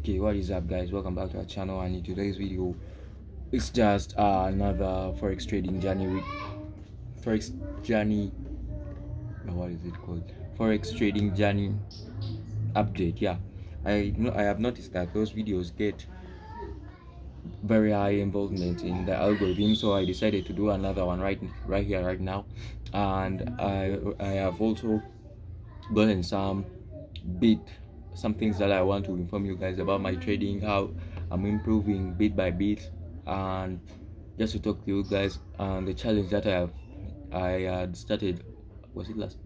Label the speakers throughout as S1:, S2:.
S1: Okay, what is up, guys? Welcome back to our channel. And in today's video, it's just another forex trading journey. Forex journey. What is it called? Forex trading journey update. Yeah, I have noticed that those videos get very high involvement in the algorithm, so I decided to do another one right here, right now. And I have also gotten bit some things that I want to inform you guys about my trading, how I'm improving bit by bit, and just to talk to you guys on the challenge that I had started. Was it last?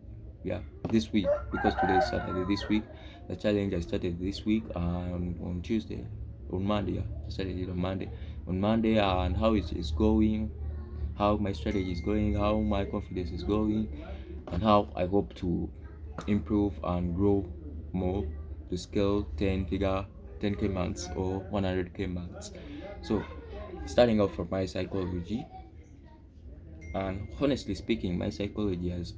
S1: Yeah, this week, because today is Saturday. This week, the challenge I started this week on Tuesday, on Monday. Yeah, I started it on Monday, and how it is going, how my strategy is going, how my confidence is going, and how I hope to improve and grow more to scale 10k months or 100k months. So, starting off from my psychology, and honestly speaking, my psychology has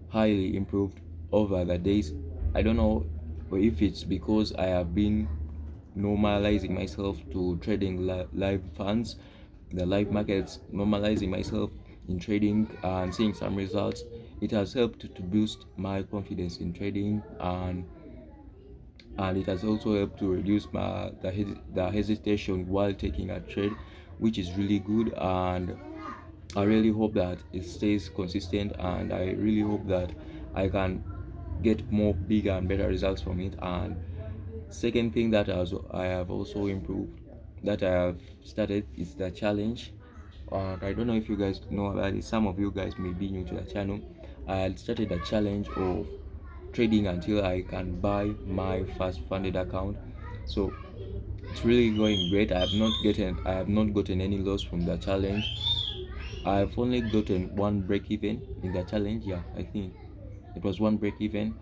S1: highly improved over the days. I don't know if it's because I have been normalizing myself to trading live funds, the live markets, normalizing myself in trading and seeing some results. It has helped to boost my confidence in trading, and it has also helped to reduce the hesitation while taking a trade, which is really good. And I really hope that it stays consistent, and I really hope that I can get more bigger and better results from it. And second thing that I have also improved, that I have started, is the challenge. And I don't know if you guys know about it. Some of you guys may be new to the channel. I had started a challenge of trading until I can buy my first funded account. So it's really going great. I have not gotten any loss from the challenge. I've only gotten one break even in the challenge. Yeah, I think it was one break even,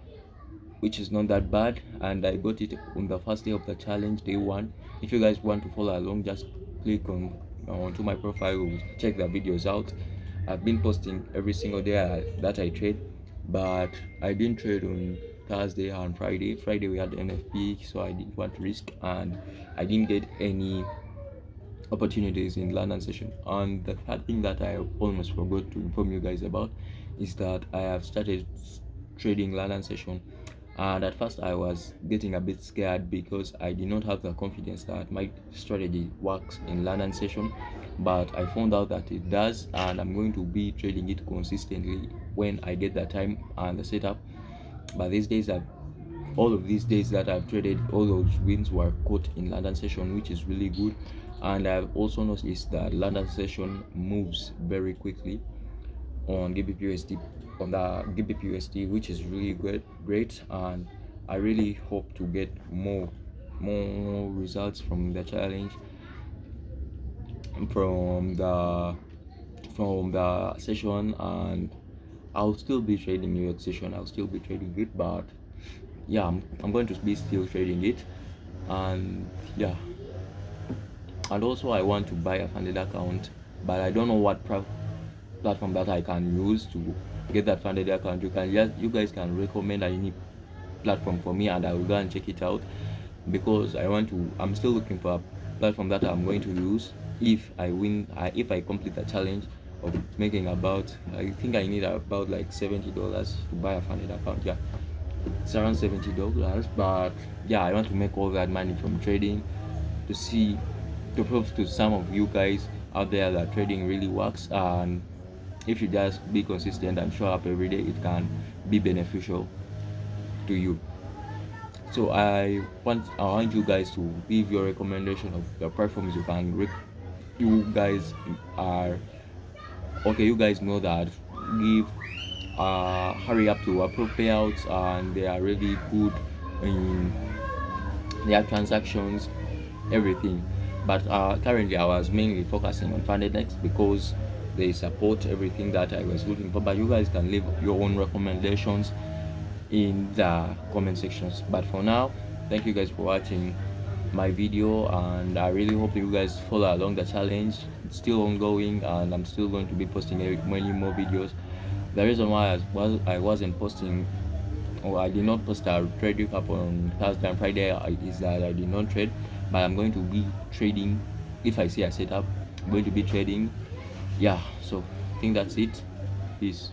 S1: which is not that bad, and I got it on the first day of the challenge, day one. If you guys want to follow along, just click onto my profile, check the videos out. I've been posting every single day that I trade, but I didn't trade on Thursday and Friday we had NFP, so I didn't want to risk, and I didn't get any opportunities in London session. And the third thing that I almost forgot to inform you guys about is that I have started trading London session. And at first I was getting a bit scared because I did not have the confidence that my strategy works in London session, but I found out that it does, and I'm going to be trading it consistently when I get the time and the setup. But all of these days that I've traded, all those wins were caught in London session, which is really good. And I've also noticed that London session moves very quickly on GBPUSD, which is really great. And I really hope to get more results from the challenge, from the session. And I'll still be trading New York session, I'll still be trading it, but yeah, I'm going to be still trading it. And yeah, and also I want to buy a funded account, but I don't know what platform that I can use to get that funded account. You guys can recommend any platform for me, and I will go and check it out, because I'm still looking for a platform that I'm going to use if if I complete the challenge of making about, I think I need about like $70 to buy a funded account. Yeah, it's around $70, but yeah, I want to make all that money from trading, to prove to some of you guys out there that trading really works. And if you just be consistent and show up every day, it can be beneficial to you. So I want you guys to leave your recommendation of the platforms you guys are okay. You guys know that give hurry up to approve payouts, and they are really good in their transactions, everything. But currently I was mainly focusing on FundedX because they support everything that I was looking for. But you guys can leave your own recommendations in the comment sections. But for now, thank you guys for watching my video, and I really hope you guys follow along the challenge. It's still ongoing, and I'm still going to be posting many more videos. The reason why I wasn't posting or I did not post a trade recap on Thursday and Friday, is that I did not trade, but I'm going to be trading. If I see a setup, I'm going to be trading. Yeah, so I think that's it. Peace.